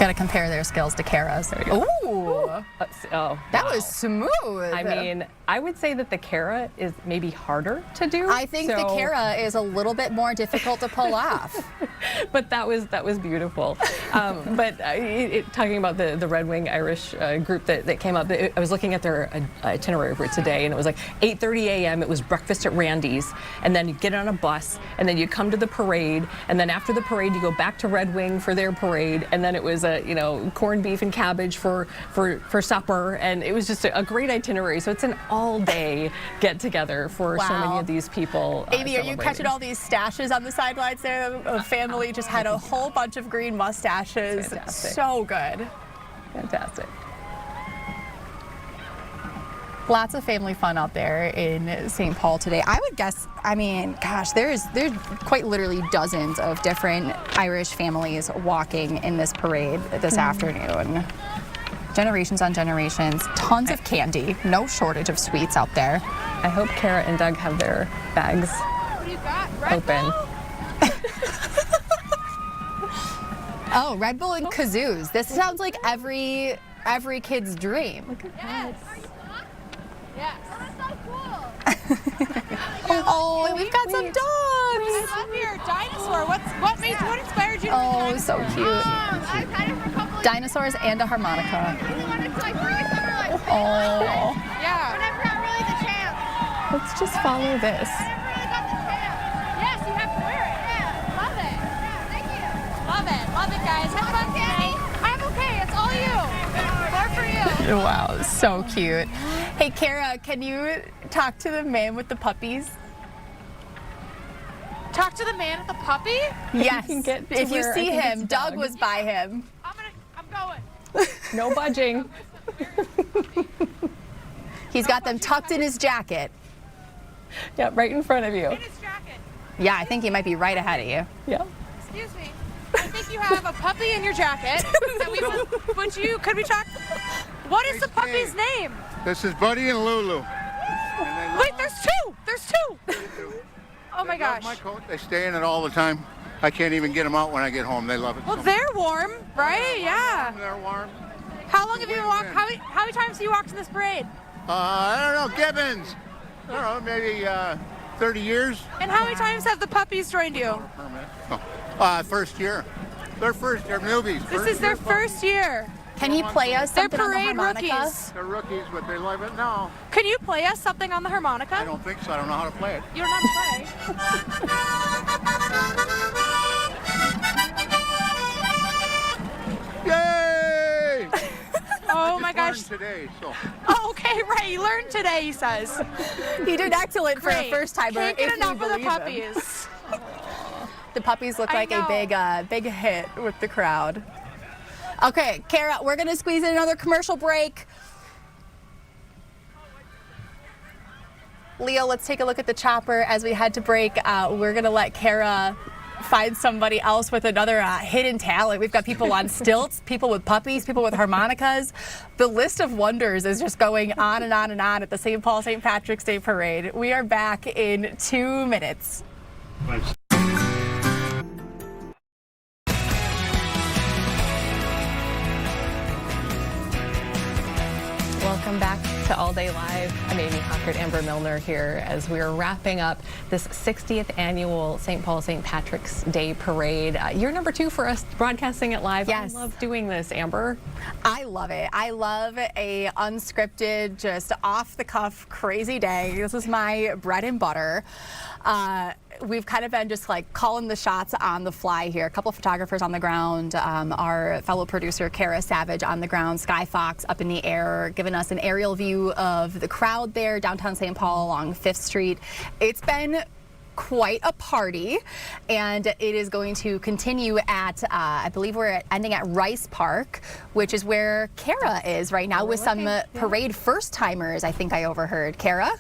Speaker 2: Got to compare their skills to Kara's. Ooh. That was smooth.
Speaker 1: I mean, I would say that the Kara is maybe harder to do.
Speaker 2: I think the Kara is a little bit more difficult to pull off.
Speaker 1: But that was beautiful. But talking about the Red Wing Irish group that came up, I was looking at their itinerary for today, and it was like 8:30 a.m. It was breakfast at Randy's, and then you get on a bus, and then you come to the parade, and then after the parade you go back to Red Wing for their parade, and then it was corned beef and cabbage for supper, and it was just a great itinerary. So it's an all-day get-together for so many of these people.
Speaker 2: Amy, are you catching all these stashes on the sidelines there? A family just had a whole bunch of green mustaches. So good.
Speaker 1: Fantastic.
Speaker 2: Lots of family fun out there in St. Paul today. I would guess, I mean, gosh, there's quite literally dozens of different Irish families walking in this parade this afternoon. Generations on generations, tons of candy, no shortage of sweets out there.
Speaker 1: I hope Kara and Doug have their bags open.
Speaker 2: Oh, Red Bull and kazoos. This sounds like every kid's dream.
Speaker 1: Look at that.
Speaker 3: Yes. Oh, that's so cool.
Speaker 2: Oh, we've got some dogs.
Speaker 3: I love your dinosaur. What inspired you to
Speaker 2: Oh, so cute.
Speaker 3: I've had it for a couple of
Speaker 2: Dinosaurs and a harmonica.
Speaker 3: years. I wanted to bring it somewhere
Speaker 2: Oh.
Speaker 3: yeah. But never got really the chance.
Speaker 1: Let's just follow this.
Speaker 3: Never really got the chance. Yes, you have to wear it. Yeah, love it. Yeah, thank you. Love it, guys. Have fun today. I'm okay. It's all you. More for you.
Speaker 2: Wow, so cute. Hey, Kara, can you talk to the man with the puppies?
Speaker 3: Talk to the man with the puppy?
Speaker 2: Yes.
Speaker 1: Get to
Speaker 2: If you
Speaker 1: where I
Speaker 2: see
Speaker 1: think
Speaker 2: him,
Speaker 1: it's
Speaker 2: Doug
Speaker 1: Doug.
Speaker 2: was by him.
Speaker 3: I'm going.
Speaker 1: No budging.
Speaker 2: He's got them tucked in his jacket.
Speaker 1: Yeah, right in front of you.
Speaker 3: In his jacket.
Speaker 2: Yeah, I think he might be right ahead of you.
Speaker 1: Yeah.
Speaker 3: Excuse me. I think you have a puppy in your jacket. That we will put you. Could we talk? What is the puppy's name?
Speaker 6: This is Buddy and Lulu.
Speaker 3: Wait, there's two. There's two. Oh my gosh.
Speaker 6: My coat. They stay in it all the time. I can't even get them out when I get home. They love it.
Speaker 3: Well, they're warm, right? Yeah.
Speaker 6: They're warm.
Speaker 3: How long have you been walking? How many times have you walked in this parade?
Speaker 6: I don't know, Gibbons. I don't know, maybe 30 years.
Speaker 3: And how many times have the puppies joined you?
Speaker 6: First year. They're newbies.
Speaker 3: This is their first year.
Speaker 2: Can he play us
Speaker 3: They're
Speaker 2: something on the
Speaker 3: parade
Speaker 2: harmonica?
Speaker 3: rookies.
Speaker 6: They're rookies, but they love it now.
Speaker 3: Can you play us something on the harmonica?
Speaker 6: I don't think so. I don't know how to play it.
Speaker 3: You don't know how to play.
Speaker 6: Yay!
Speaker 3: Oh my gosh.
Speaker 6: Today, so.
Speaker 3: Oh, okay, right. You learned today, he says.
Speaker 2: He did excellent for a
Speaker 3: Great.
Speaker 2: first timer.
Speaker 3: Can't get
Speaker 2: if
Speaker 3: enough
Speaker 2: we
Speaker 3: of the
Speaker 2: believe him.
Speaker 3: puppies.
Speaker 2: The puppies look
Speaker 3: I
Speaker 2: like a
Speaker 3: know.
Speaker 2: big hit with the crowd. Okay, Kara, we're going to squeeze in another commercial break. Leo, let's take a look at the chopper as we head to break. We're going to let Kara find somebody else with another hidden talent. We've got people on stilts, people with puppies, people with harmonicas. The list of wonders is just going on and on and on at the St. Paul-St. Patrick's Day Parade. We are back in 2 minutes.
Speaker 6: Thanks.
Speaker 1: Welcome back to All Day Live. I'm Amy Hockert, Amber Milner here as we are wrapping up this 60th annual St. Paul-St. Patrick's Day Parade. Year number 2 for us broadcasting it live.
Speaker 2: Yes.
Speaker 1: I love doing this, Amber.
Speaker 2: I love it. I love a unscripted, just off-the-cuff, crazy day. This is my bread and butter. We've kind of been just like calling the shots on the fly here. A couple of photographers on the ground, our fellow producer Kara Savage on the ground, Sky Fox up in the air, giving us an aerial view of the crowd there downtown St. Paul along 5th Street. It's been quite a party, and it is going to continue at, I believe we're ending at Rice Park, which is where Kara is right now with some parade first-timers, I think I overheard. Kara?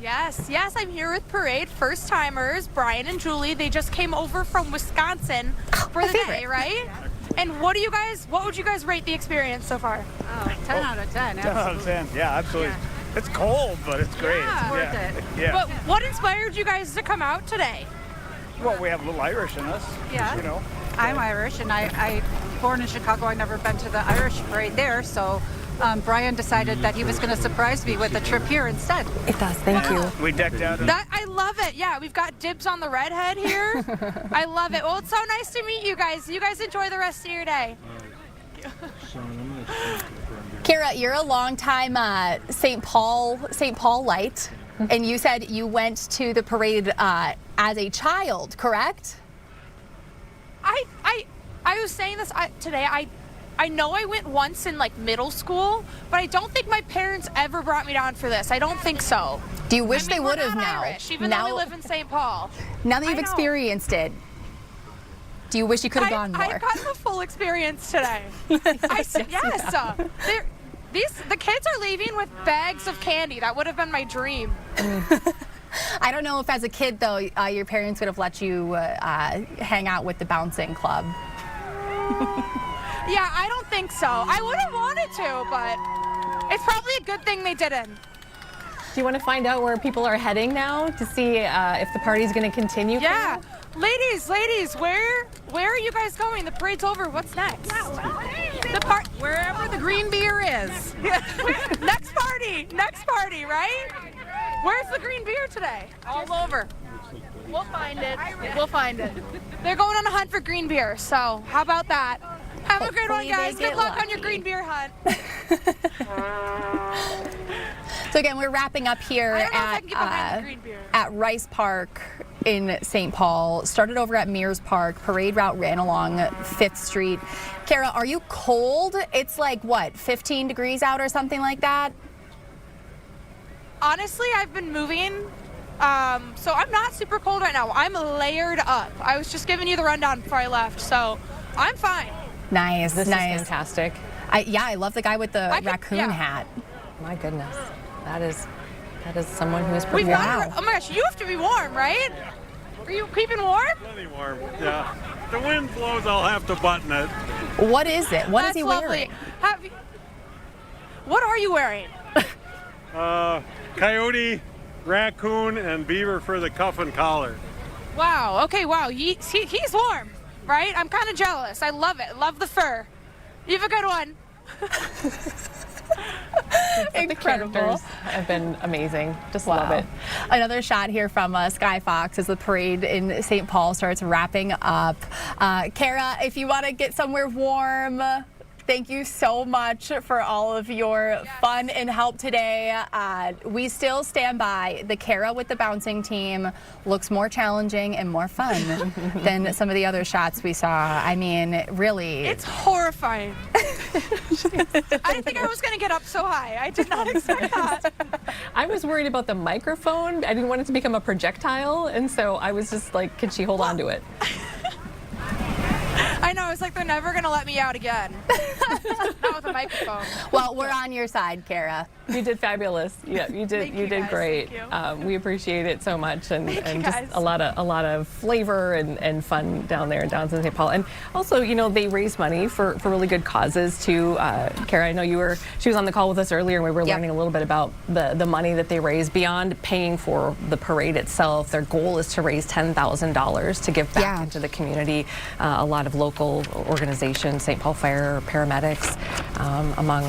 Speaker 3: Yes, I'm here with parade first timers, Brian and Julie. They just came over from Wisconsin for the day, right? And what would you guys rate the experience so far?
Speaker 7: Oh, 10 out of 10.
Speaker 10: 10 out of 10, yeah, absolutely. Yeah. It's cold, but it's great.
Speaker 7: Yeah, worth it.
Speaker 10: Yeah.
Speaker 3: But what inspired you guys to come out today?
Speaker 10: Well, we have a little Irish in us,
Speaker 7: Yeah.
Speaker 10: you know.
Speaker 7: I'm Irish, and I born in Chicago. I've never been to the Irish parade there, so Brian decided that he was going to surprise me with a trip here instead.
Speaker 2: It does, thank you.
Speaker 10: We decked out.
Speaker 3: I love it. Yeah, we've got dibs on the redhead here. I love it. Well, it's so nice to meet you guys. You guys enjoy the rest of your day.
Speaker 2: Kara, you're a longtime St. Paul light, and you said you went to the parade as a child, correct?
Speaker 3: I was saying this today. I know I went once in like middle school, but I don't think my parents ever brought me down for this. I don't think so.
Speaker 2: Do you wish they would have
Speaker 3: we're not
Speaker 2: now?
Speaker 3: Irish, even though we live in St. Paul.
Speaker 2: Now that you've experienced it, do you wish you could have gone more?
Speaker 3: I got the full experience today. I said yes. The kids are leaving with bags of candy. That would have been my dream.
Speaker 2: I don't know if as a kid, though, your parents would have let you hang out with the bouncing club.
Speaker 3: Yeah, I don't think so. I would have wanted to, but it's probably a good thing they didn't.
Speaker 1: Do you want to find out where people are heading now to see if the party's going to continue?
Speaker 3: Yeah. Ladies, where are you guys going? The parade's over. What's next?
Speaker 7: Wherever the green beer is.
Speaker 3: Next party, right? Where's the green beer today?
Speaker 7: All over.
Speaker 3: We'll find it. They're going on a hunt for green beer, so how about that? Have a good one, guys. Good luck on your green beer hunt.
Speaker 2: So again, we're wrapping up here at Rice Park in St. Paul. Started over at Mears Park. Parade route ran along 5th Street. Kara, are you cold? It's like, what, 15 degrees out or something like that?
Speaker 3: Honestly, I've been moving, so I'm not super cold right now. I'm layered up. I was just giving you the rundown before I left, so I'm fine.
Speaker 2: Nice,
Speaker 1: This is fantastic.
Speaker 2: I love the guy with the raccoon hat.
Speaker 1: My goodness, that is someone who is
Speaker 3: Oh my gosh, you have to be warm, right? Are you keeping warm?
Speaker 6: Plenty warm, yeah. If the wind blows, I'll have to button it.
Speaker 2: What is it? What is he
Speaker 3: lovely.
Speaker 2: wearing?
Speaker 3: What are you wearing?
Speaker 6: Coyote, raccoon, and beaver for the cuff and collar.
Speaker 3: Wow, okay, wow. He's warm, right? I'm kind of jealous. I love it. Love the fur. You have a good one.
Speaker 1: The characters have been amazing. Just love it.
Speaker 2: Another shot here from Sky Fox as the parade in St. Paul starts wrapping up. Kara, if you want to get somewhere warm, thank you so much for all of your fun and help today. We still stand by. The Kara with the bouncing team looks more challenging and more fun than some of the other shots we saw. I mean, really.
Speaker 3: It's horrifying. I didn't think I was going to get up so high. I did not expect that.
Speaker 1: I was worried about the microphone. I didn't want it to become a projectile, and so I was just like, can she hold on to it?
Speaker 3: I know, it's like they're never going to let me out again. Not with a microphone.
Speaker 2: Well, we're on your side, Kara.
Speaker 1: You did fabulous. Yeah, you did.
Speaker 3: Thank
Speaker 1: You
Speaker 3: you,
Speaker 1: did
Speaker 3: guys.
Speaker 1: great.
Speaker 3: Thank you.
Speaker 1: We appreciate it so much, and
Speaker 3: you,
Speaker 1: just
Speaker 3: guys.
Speaker 1: a lot of flavor and fun down there in downtown St. Paul. And also, you know, they raise money for really good causes too. Kara, I know she was on the call with us earlier, and we were learning a little bit about the money that they raise beyond paying for the parade itself. Their goal is to raise $10,000 to give back into the community. A lot of local organizations, St. Paul Fire, paramedics, among